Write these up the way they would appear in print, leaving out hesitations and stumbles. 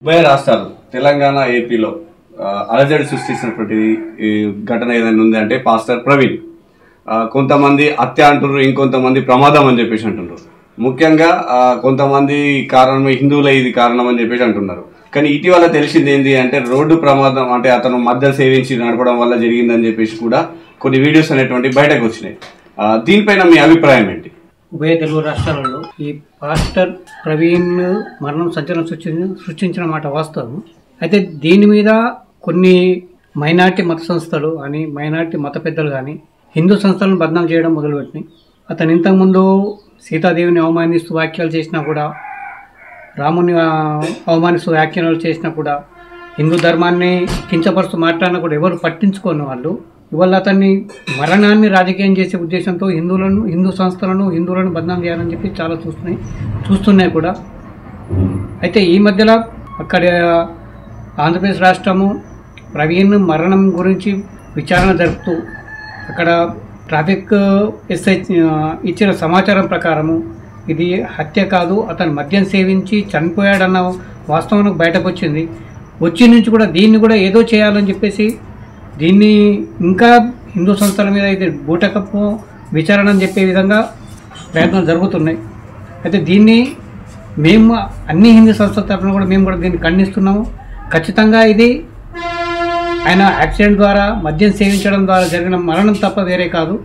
ఉభయ రాష్ట్రాలు తెలంగాణ ఏపీలో అలజడి సృష్టించినటువంటి ఘటన ఏదైనా ఉంది అంటే పాస్టర్ ప్రవీణ్ కొంతమంది హత్య అంటున్నారు, ఇంకొంతమంది ప్రమాదం అని చెప్పేసి అంటున్నారు. ముఖ్యంగా కొంతమంది కారణం హిందువులే ఇది కారణం అని చెప్పేసి అంటున్నారు. కానీ ఇటీవల తెలిసింది ఏంటి అంటే రోడ్డు ప్రమాదం అంటే అతను మద్యం సేవించి నడపడం వల్ల జరిగిందని చెప్పేసి కూడా కొన్ని వీడియోస్ అనేటువంటి బయటకు వచ్చినాయి. దీనిపైన మీ అభిప్రాయం ఏంటి? ఉభయ తెలుగు రాష్ట్రాలలో ఈ పాస్టర్ ప్రవీణ్ మరణం సంచలనం సృష్టించిన మాట వాస్తవం. అయితే దీని మీద కొన్ని మైనార్టీ మత సంస్థలు అని మైనార్టీ మత పెద్దలు కానీ హిందూ సంస్థలను బదనాం చేయడం మొదలుపెట్టినాయి. అతను ఇంతకుముందు సీతాదేవిని అవమానిస్తూ వ్యాఖ్యలు చేసినా కూడా, రాముని అవమానిస్తూ వ్యాఖ్యలు చేసినా కూడా, హిందూ ధర్మాన్ని కించపరుస్తూ మాట్లాడినా కూడా ఎవరు పట్టించుకోని వాళ్ళు ఇవాళ అతన్ని మరణాన్ని రాజకీయం చేసే ఉద్దేశంతో హిందూ సంస్థలను హిందువులను బదనాం చేయాలని చెప్పి చాలా చూస్తున్నాయి కూడా. అయితే ఈ మధ్యలో అక్కడ ఆంధ్రప్రదేశ్ రాష్ట్రము ప్రవీణ్ మరణం గురించి విచారణ జరుపుతూ అక్కడ ట్రాఫిక్ ఎస్ఐ ఇచ్చిన సమాచారం ప్రకారము ఇది హత్య కాదు, అతను మద్యం సేవించి చనిపోయాడన్న వాస్తవం బయటకు వచ్చింది. వచ్చి నుంచి కూడా దీన్ని కూడా ఏదో చేయాలని చెప్పేసి దీన్ని ఇంకా హిందూ సంస్థల మీద ఇది బూటకప్పు విచారణ అని చెప్పే విధంగా ప్రయత్నాలు జరుగుతున్నాయి. అయితే దీన్ని మేము అన్ని హిందూ సంస్థల తరఫున కూడా మేము కూడా దీన్ని ఖండిస్తున్నాము. ఖచ్చితంగా ఇది ఆయన యాక్సిడెంట్ ద్వారా మద్యం సేవించడం ద్వారా జరిగిన మరణం తప్ప వేరే కాదు.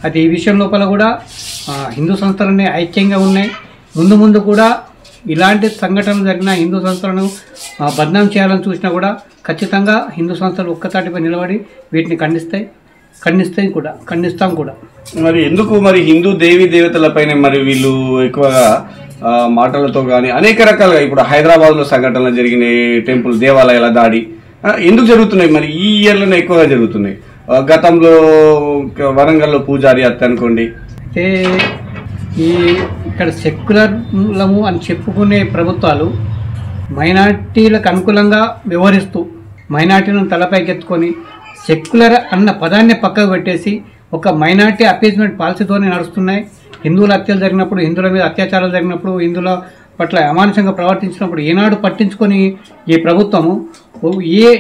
అది ఈ విషయం లోపల కూడా హిందూ సంస్థలన్నీ ఐక్యంగా ఉన్నాయి. ముందు కూడా ఇలాంటి సంఘటనలు జరిగిన హిందూ సంస్థలను బదనాం చేయాలని చూసినా కూడా ఖచ్చితంగా హిందూ సంస్థలు ఒక్కతాటిపై నిలబడి వీటిని ఖండిస్తాం కూడా. మరి ఎందుకు మరి హిందూ దేవీ దేవతలపైన మరి వీళ్ళు ఎక్కువగా మాటలతో కానీ అనేక రకాలుగా ఇప్పుడు హైదరాబాద్లో సంఘటనలు జరిగిన టెంపుల్ దేవాలయాల దాడి ఎందుకు జరుగుతున్నాయి? మరి ఈ ఇయర్లోనే ఎక్కువగా జరుగుతున్నాయి. గతంలో వరంగల్లో పూజారి హత్య అనుకోండి. అయితే ఇక్కడ సెక్యులర్లము అని చెప్పుకునే ప్రభుత్వాలు మైనార్టీలకు అనుకూలంగా వ్యవహరిస్తూ మైనార్టీలను తలపైకెత్తుకొని సెక్యులర్ అన్న పదాన్ని పక్కకు పెట్టేసి ఒక మైనార్టీ అపీజ్మెంట్ పాలసీతోనే నడుస్తున్నాయి. హిందువుల హత్యలు జరిగినప్పుడు, హిందువుల మీద అత్యాచారాలు జరిగినప్పుడు, హిందువుల పట్ల అమానుషంగా ప్రవర్తించినప్పుడు ఏనాడు పట్టించుకొని ఈ ప్రభుత్వము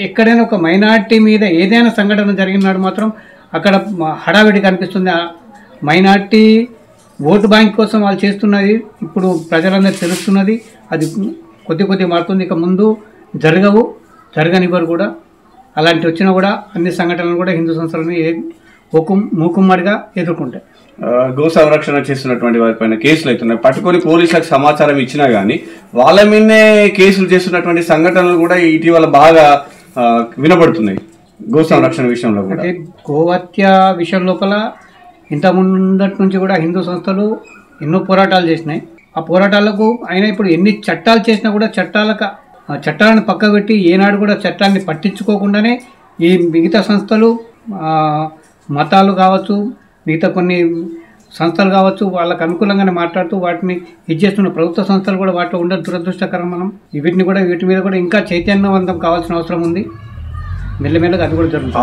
ఎక్కడైనా ఒక మైనార్టీ మీద ఏదైనా సంఘటన జరిగినాడు మాత్రం అక్కడ హడావిడి కనిపిస్తుంది. మైనార్టీ ఓటు బ్యాంక్ కోసం వాళ్ళు చేస్తున్నది ఇప్పుడు ప్రజలందరూ తెలుస్తున్నది. అది కొద్ది మారుతుంది. ఇక ముందు జరగనివ్వరు కూడా. అలాంటి వచ్చినా కూడా అన్ని సంఘటనలు కూడా హిందూ సంస్థలని మూకుమ్మడిగా ఎదుర్కొంటాయి. గో సంరక్షణ చేస్తున్నటువంటి వారిపైన కేసులు అవుతున్నాయి. పట్టుకొని పోలీసులకు సమాచారం ఇచ్చినా కానీ వాళ్ళ మీదనే కేసులు చేస్తున్నటువంటి సంఘటనలు కూడా ఇటీవల బాగా వినబడుతున్నాయి. గో సంరక్షణ విషయంలో కూడా గోహత్య విషయం లోపల ఇంత ముందటి నుంచి కూడా హిందూ సంస్థలు ఎన్నో పోరాటాలు చేసినాయి. ఆ పోరాటాలకు అయినా ఇప్పుడు ఎన్ని చట్టాలు చేసినా కూడా చట్టాలను పక్కబెట్టి ఏనాడు కూడా చట్టాన్ని పట్టించుకోకుండానే ఈ మిగతా సంస్థలు మతాలు కావచ్చు, మిగతా కొన్ని సంస్థలు కావచ్చు వాళ్ళకు అనుకూలంగానే మాట్లాడుతూ వాటిని చేస్తున్న ప్రభుత్వ సంస్థలు కూడా వాటిలో ఉండడం దురదృష్టకరం. వీటి మీద కూడా ఇంకా చైతన్యవంతం కావాల్సిన అవసరం ఉంది. మెల్లమెల్లగా అది కూడా జరుగుతుంది.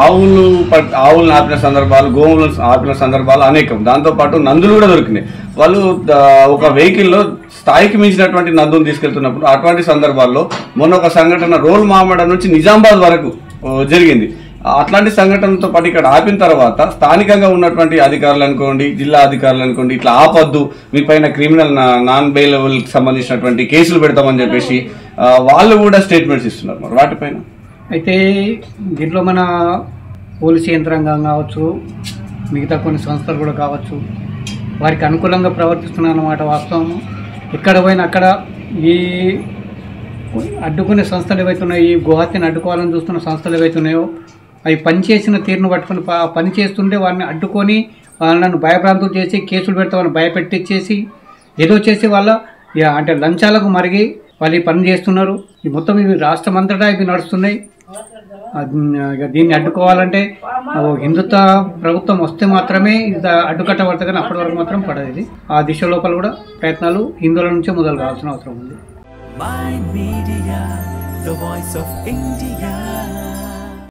ఆవులను ఆపిన సందర్భాలు, గోవులను ఆపిన సందర్భాలు అనేకం. దాంతోపాటు నందులు కూడా దొరికినాయి. వాళ్ళు ఒక వెహికల్లో స్థాయికి మించినటువంటి నందులు తీసుకెళ్తున్నప్పుడు అటువంటి సందర్భాల్లో మొన్న ఒక సంఘటన రోల్ మామడ నుంచి నిజామాబాద్ వరకు జరిగింది. అట్లాంటి సంఘటనలతో పాటు ఇక్కడ ఆపిన తర్వాత స్థానికంగా ఉన్నటువంటి అధికారులు అనుకోండి, జిల్లా అధికారులు అనుకోండి, ఇట్లా ఆపొద్దు, మీ పైన క్రిమినల్ నాన్ బెయిలబుల్కి సంబంధించినటువంటి కేసులు పెడతామని చెప్పేసి వాళ్ళు కూడా స్టేట్మెంట్స్ ఇస్తున్నారు. మరి వాటిపైన అయితే దీంట్లో మన పోలీసు యంత్రాంగం కావచ్చు, మిగతా కొన్ని సంస్థలు కూడా కావచ్చు, వారికి అనుకూలంగా ప్రవర్తిస్తున్నారు అన్నమాట వాస్తవము. ఎక్కడ పోయినా అక్కడ ఈ అడ్డుకునే సంస్థలు ఏవైతున్నాయో, ఈ గోహత్యను అడ్డుకోవాలని చూస్తున్న సంస్థలు ఏవైతున్నాయో అవి పనిచేసిన తీరును పట్టుకొని పని చేస్తుంటే వారిని అడ్డుకొని వాళ్ళను భయభ్రాంతులు చేసి కేసులు పెడతామని భయపెట్టించేసి ఏదో చేసి వాళ్ళ అంటే లంచాలకు మరిగి వాళ్ళు ఈ పని చేస్తున్నారు. ఈ మొత్తం ఇవి రాష్ట్రం అంతటా ఇవి నడుస్తున్నాయి. దీన్ని అడ్డుకోవాలంటే హిందుత్వ ప్రభుత్వం వస్తే మాత్రమే ఇది అడ్డుకట్టబడుతుంది, కానీ అప్పటి వరకు మాత్రం పడదు. ఇది ఆ దిశ లోపల కూడా ప్రయత్నాలు హిందువుల నుంచే మొదలు కావాల్సిన అవసరం ఉంది.